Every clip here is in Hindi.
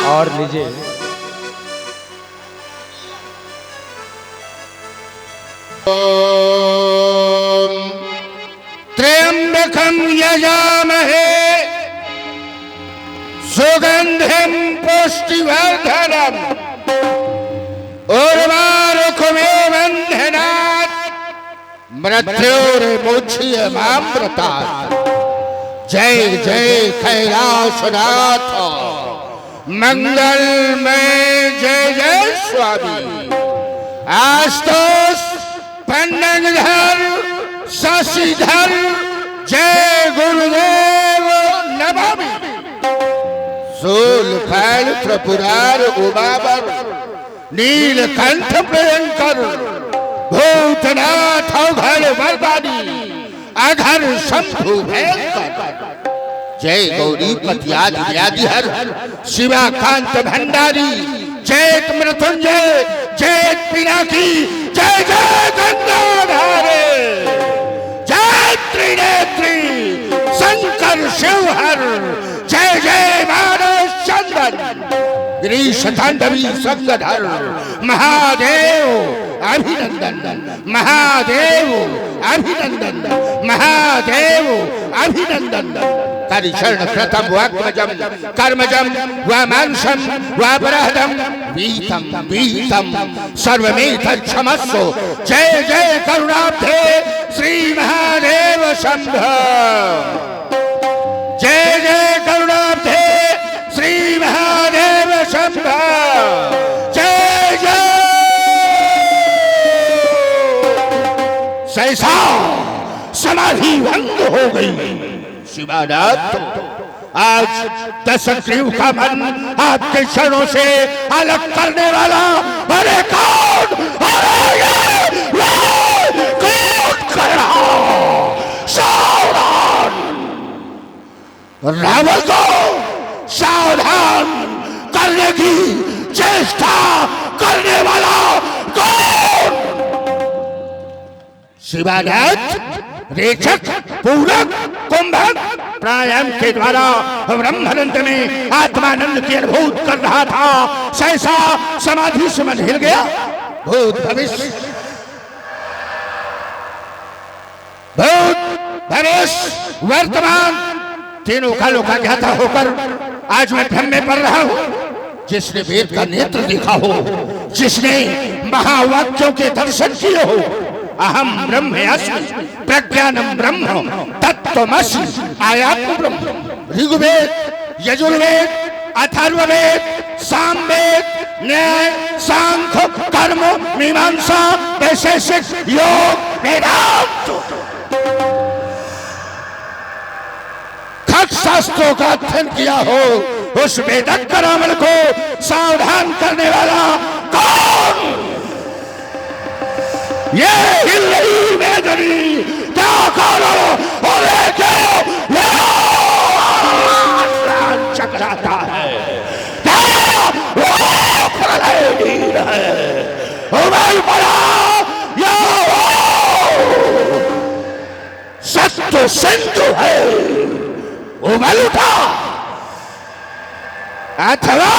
और लीजिए। त्र्यंबकं यजामहे सुगंधिं पुष्टिवर्धनम् उर्वारुकमेव बन्धनात् मृत्युर्मुच्यमामृतात्। जय जय कैलाशनाथ मंगलमय जय जय स्वामी। आस्तोष पंडंगधर शशिधर जय गुरुदेव नमामि। शूलपाण त्रिपुरार उमावर नीलकंठ प्रियंकर भूतनाथ अघर वरदानी अघर शंभु भयंकर। जय गौरीपति आदि व्याधिहर शिवाकांत भंडारी जय मृत्युंजय जय पिनाकी जय जय गंगाधारे जय त्रिनेत्री शंकर शिवहर जय जय मानस चंदन गिरीश तांडवी संगधर महादेव अभिनंदन महादेव अभिनंदन महादेव अभिनंदन। करिशरण प्रथम वाक्मजम कर्मजम वामांसम वापराधम वीतम वीतम सर्वमेतत् क्षमस्व। जय जय करुणाब्धे श्री महादेव शंभो। जय जय करुणाब्धे श्री महादेव शंभो। जय जय सहसा समाधि भंग हो गई। शिवानाथ आज दशग्रीव का मन आपके चरणों से अलग करने वाला अरे कौन? कौन कर रहा? सावधान रावण को सावधान करने की चेष्टा करने वाला कौन? शिवानाथ रेचक पूरक कुंभक प्राणायाम के द्वारा ब्रह्मानंद में आत्मानंद की अनुभूत कर रहा था। सहसा समाधि से मन हिल गया। भूत भविष्य वर्तमान तीनों कालों का ज्ञाता होकर आज मैं भ्रम में पड़ रहा हूं। जिसने वेद का नेत्र देखा हो, जिसने महावाक्यों के दर्शन किए हो, अहम ब्रह्मास्मि प्रज्ञानम ब्रह्म तत्त्वमसि आयात्म ब्रह्म। ऋग्वेद यजुर्वेद अथर्ववेद सामवेद न्याय सांख्य कर्म मीमांसा वैशेषिक योग वेदांत खट शास्त्रों का अध्ययन किया हो उस वेदज्ञ रावण को सावधान करने वाला कौन? ये हिल रही वेदनी क्या करो और क्यों चकराता है? क्या वो प्रलय नीर है? उमर पड़ा या वो सत्य सिंधु है? उमर उठा अथवा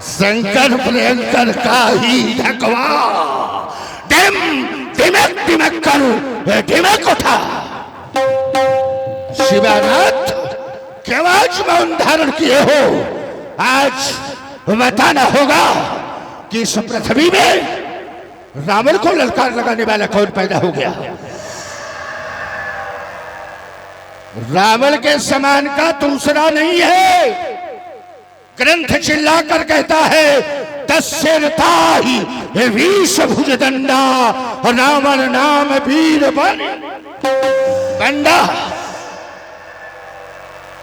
शंकर प्रियंकर का ही ढकवा डिम ढिमक ढिमक कर ढिमक उठा। शिवानाथ क्यों आज मौन धारण किए हो? आज बताना होगा कि इस पृथ्वी में रावण को ललकार लगाने वाला कौन पैदा हो गया। रावण के समान का दूसरा नहीं है। ग्रंथ चिल्लाकर कहता है दस्यता ही विष भुज दंडा रावण नाम वीर बंडा।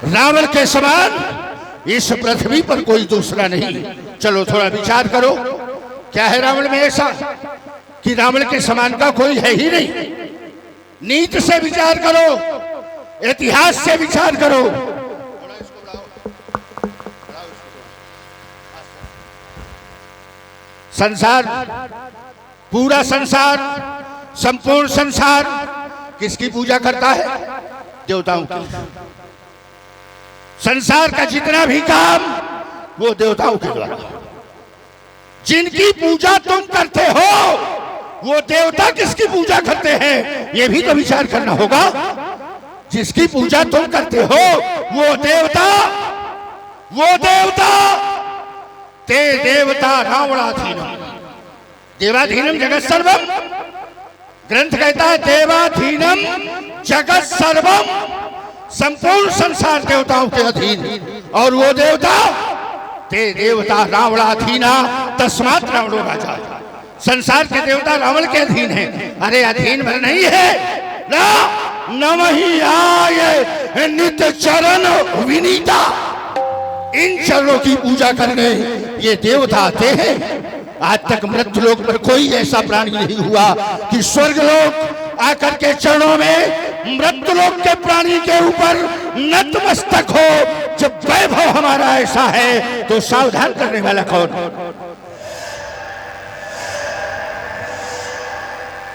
रावण के समान इस पृथ्वी पर कोई दूसरा नहीं। चलो थोड़ा विचार करो, क्या है रावण में ऐसा कि रावण के समान का कोई है ही नहीं? नीति से विचार करो, इतिहास से विचार करो। संसार, पूरा संसार संपूर्ण संसार किसकी पूजा करता है? देवताओं की। संसार का जितना भी काम वो देवताओं के द्वारा। जिनकी पूजा तुम करते हो वो देवता किसकी पूजा करते हैं, ये भी तो विचार करना होगा। जिसकी पूजा तुम करते हो वो देवता ते देवता रावणाधीनम। देवाधीनम जगत सर्वम, ग्रंथ कहता है देवाधीनम जगत सर्वम, संपूर्ण संसार देवताओं के अधीन। और वो देवता ते देवता रावणाधीना, तस्मात् रावणो राजा। संसार के देवता रावण के अधीन हैं। अरे अधीन भर नहीं है ना, नमहि आये नित्य चरण विनीता। इन चरणों की पूजा करने ये देवता आते हैं। आज तक मृत्युलोक पर कोई ऐसा प्राणी नहीं हुआ कि स्वर्गलोक आकर के चरणों में मृत्युलोक के प्राणी के ऊपर नतमस्तक हो। जब वैभव हमारा ऐसा है तो सावधान करने वाला कौन?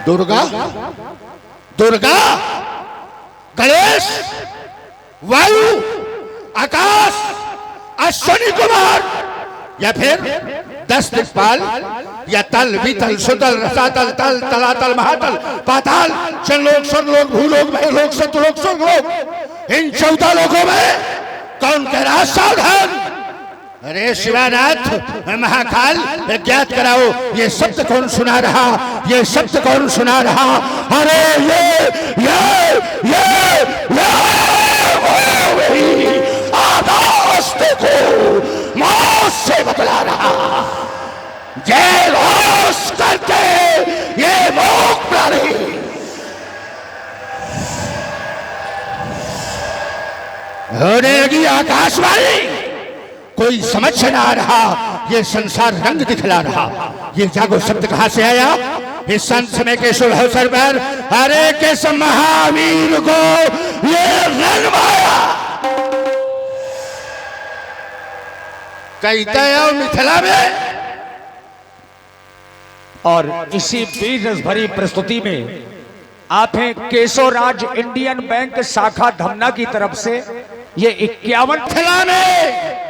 दुर्गा, दुर्गा, गणेश, वायु, आकाश, अश्विनी कुमार, या फिर 10 दिक्पाल, या तल, वितल, सुतल, रसातल, तल, तलातल, महातल, पाताल, चंद्रलोक, स्वर्गलोक, भूलोक, महेलोक, सत्यलोक, स्वर्गलोक। इन 14 लोकों में कौन कह रहा सावधान? अरे शिवानाथ महाकाल, ज्ञात कराओ ये शब्द कौन सुना रहा, ये शब्द कौन सुना रहा? अरे ये आदास्ते को मौत से बतला रहा। जय घोष करके ये मोक प्राणी होने लगी आकाशवाणी। कोई समझ ना आ रहा, ये संसार रंग दिखला रहा। ये जागो शब्द कहां से आया? इस संत समय के शुभ अवसर पर हरे किस महावीर को ये रंग माया। कहते हैं मिथिला में। और इसी वीर रस भरी प्रस्तुति में आप हैं केशवराज इंडियन बैंक शाखा धमना की तरफ से ये 51 मिथिला में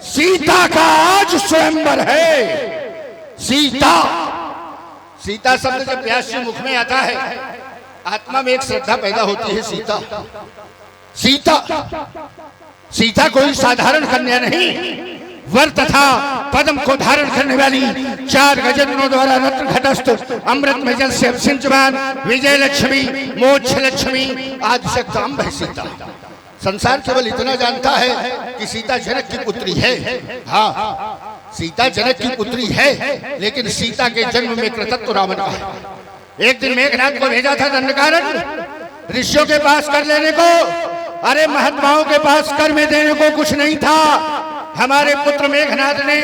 सीता का आज स्वयंवर है। सीता, सीता शब्द जब व्यास के मुख में आता है आत्मा में एक श्रद्धा पैदा होती है। सीता, सीता, सीता कोई साधारण कन्या नहीं, वर तथा पद्म को धारण करने वाली 4 गजनों द्वारा रत्न घटस्थ अमृत में जल से सिंचवान विजय लक्ष्मी, मोक्ष लक्ष्मी, आदिशक्त अम्ब है सीता। संसार केवल इतना जानता है कि सीता जनक की पुत्री है। हाँ, सीता जनक की पुत्री है, लेकिन सीता के जन्म में कृतत्व रावण का है। एक दिन मेघनाथ को भेजा था दंडकारण्य ऋषियों के पास कर लेने को। अरे महात्माओं के पास कर में देने को कुछ नहीं था। हमारे पुत्र मेघनाथ ने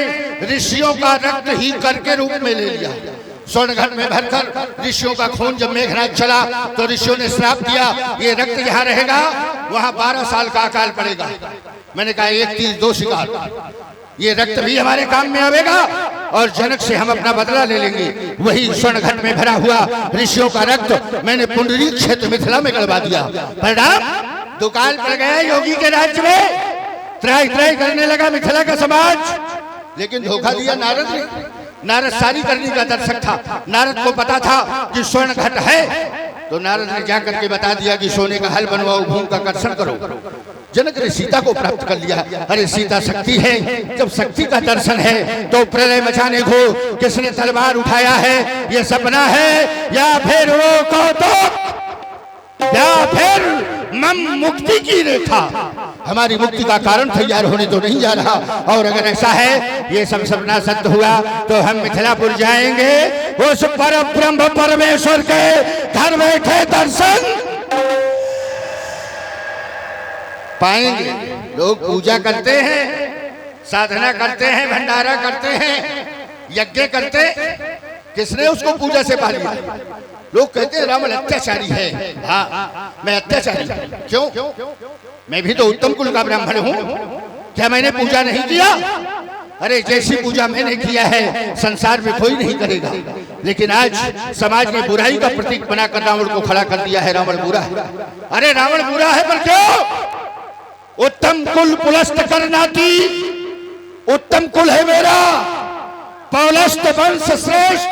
ऋषियों का रक्त ही कर के रूप में ले लिया। स्वर्ण घट में भरकर ऋषियों का खून जब मेघनाथ चला तो ऋषियों ने श्राप दिया, ये रक्त जहाँ रहेगा वहाँ 12 साल का अकाल पड़ेगा। मैंने कहा 1 तीर 2 शिकार, ये रक्त भी हमारे काम में आवेगा और जनक से हम अपना बदला ले लेंगे। वही स्वर्ण घट में भरा हुआ ऋषियों का रक्त मैंने पुंडरीक क्षेत्र मिथिला में गड़वा दिया। परिणाम दुकान पड़ गया योगी के राज्य में। त्राही त्राही करने लगा मिथिला का समाज, लेकिन धोखा दिया नारद ने। नारद सारी करनी का दर्शक था। नारद को पता था कि स्वर्ण घट है, तो नारद ने जाकर के बता दिया कि सोने का हल बनवाओ, भूमि का कर्षण करो। जनक ने सीता को प्राप्त कर लिया। अरे सीता शक्ति है, जब शक्ति का दर्शन है तो प्रलय मचाने को किसने तलवार उठाया है? ये सपना है या फिर वो कौतुक, या फिर मम मुक्ति की रेखा? हमारी मुक्ति का कारण तैयार होने तो नहीं जा रहा। और अगर ऐसा है, ये सब सपना सत्य हुआ तो हम मिथिलापुर जाएंगे, उस पर ब्रह्म परमेश्वर के घर बैठे दर्शन पाएंगे। लोग पूजा करते हैं, साधना करते हैं, भंडारा करते हैं, यज्ञ करते, किसने उसको पूजा से पा लिया? लोग कहते हैं रावण अत्याचारी है। हाँ, मैं अत्याचारी क्यों? मैं भी तो उत्तम कुल का ब्राह्मण हूँ। क्या मैंने पूजा नहीं किया? अरे जैसी पूजा मैंने किया है संसार में कोई नहीं करेगा। लेकिन आज समाज ने बुराई का प्रतीक बनाकर रावण को खड़ा कर दिया है। रावण बुरा है। अरे रावण बुरा है पर क्यों? उत्तम कुल पुलस्त करनाती, उत्तम कुल है मेरा, पौलस्त वंश श्रेष्ठ।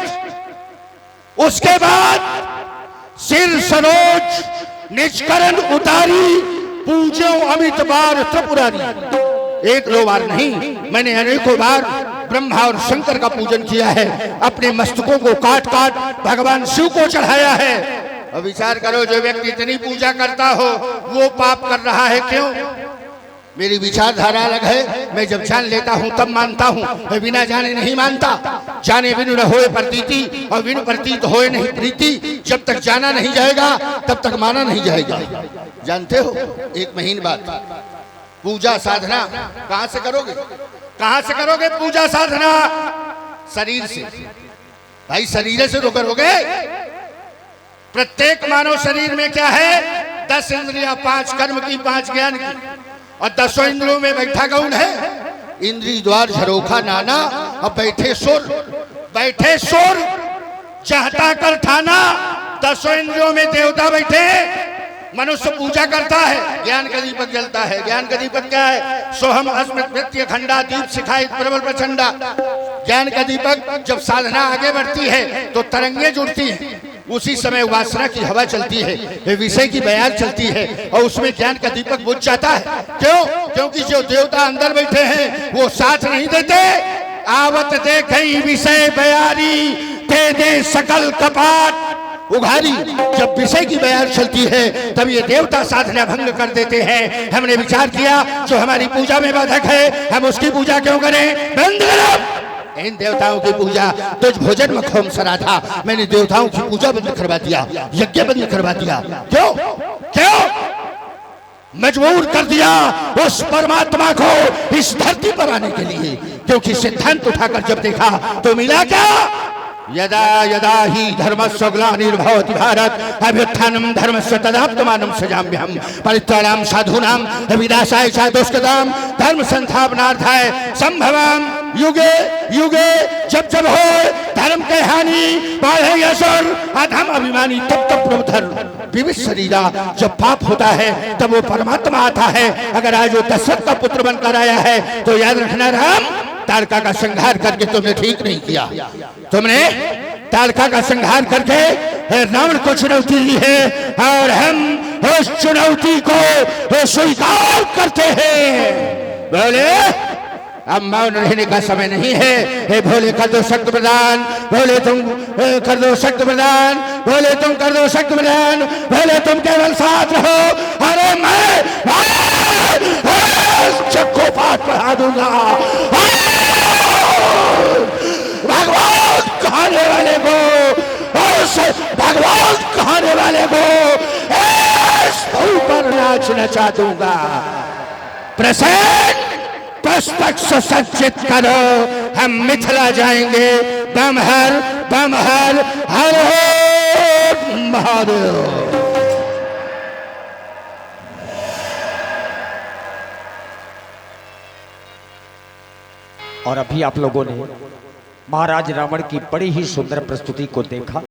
उसके बाद सिर सरोज निष्करण उतारी, पूजो अमित बार त्रिपुरारी। एक दो बार नहीं, मैंने अनेकों बार ब्रह्मा और शंकर का पूजन किया है। अपने मस्तकों को काट काट भगवान शिव को चढ़ाया है। अब विचार करो, जो व्यक्ति इतनी पूजा करता हो वो पाप कर रहा है क्यों? मेरी विचारधारा अलग है। मैं जब जान लेता हूं तब मानता हूं, मैं बिना जाने नहीं मानता। जाने बिनु न होए प्रतीति और बिनु प्रतीत होए नहीं प्रीति। जब तक जाना नहीं जाएगा तब तक माना नहीं जाएगा। जानते हो एक महीन बात, पूजा साधना कहां से करोगे? कहां से करोगे पूजा साधना? शरीर से। भाई शरीर से तो करोगे। प्रत्येक मानव शरीर में क्या है? 10 इंद्रियां, 5 कर्म की, 5 ज्ञान की, और 10 इंद्रियों में बैठा कौन है? इंद्री द्वार झरोखा नाना, अब बैठे शोर चाहता कर ठाना। 10 इंद्रियों में देवता बैठे, मनुष्य पूजा करता है, ज्ञान का दीपक जलता है। ज्ञान का दीपक क्या है? सोहम अस्मित प्रत्य खंडा दीप सिखाई प्रबल प्रचंडा। ज्ञान का दीपक जब साधना आगे बढ़ती है तो तरंगे जुड़ती हैं। उसी समय वासना की हवा चलती है, विषय की बयान चलती है, और उसमें ज्ञान का दीपक बुझ जाता है। क्यों? क्योंकि जो देवता अंदर बैठे हैं वो साथ नहीं देते। आवत देखें विषय बयारी, दे दे सकल कपाट उघारी। जब विषय की बयान चलती है तब ये देवता साधना भंग कर देते हैं। हमने विचार किया जो हमारी पूजा में बाधक है हम उसकी पूजा क्यों करें? बंद करो इन देवताओं की पूजा। तुझ भोजन में खोम सरा था, मैंने देवताओं की पूजा बंद करवा दिया, यज्ञ बंद करवा दिया। क्यों? क्यों? मजबूर कर दिया उस परमात्मा को इस धरती पर आने के लिए। क्योंकि सिद्धांत उठाकर जब देखा तो मिला क्या? यदा यदा ही धर्मस्य ग्लानिर्भवति भारत अभ्युत्थानं धर्मस्य तदात्मानं सृजाम्यहम्। परित्राणां साधूनां विनाशाय च दुष्कृतां धर्म संस्थापनार्थाय संभवाम युगे युगे। जब जब हो धर्म के हानि, बढ़े असुर अधम अभिमानी, तब तब प्रभु धर्म विविध शरीरा। जब पाप होता है तब वो परमात्मा आता है। अगर आज वो दशरथ का पुत्र बनकर आया है तो याद रखना, राम तारका का संहार करके तुमने ठीक नहीं किया। तुमने तारका का संहार करके रावण को चुनौती दी है और हम उस चुनौती को स्वीकार करते हैं। बोले अब मौन रहने का समय नहीं है। हे भोले कर दो शक्ति प्रदान, भोले तुम कर दो शक्ति प्रदान, भोले तुम कर दो शक्ति प्रदान, भोले तुम केवल साथ रहो। अरे मैं चक्को पाठ पढ़ा दूंगा। भगवान कहाने वाले को, भगवान कहाने वाले को ऊपर नाच नचा दूंगा। प्रसन्न पुस्तक सुसज्जित करो, हम मिथिला जाएंगे। बम हर हर महादेव। और अभी आप लोगों ने महाराज रावण की बड़ी ही सुंदर प्रस्तुति को देखा।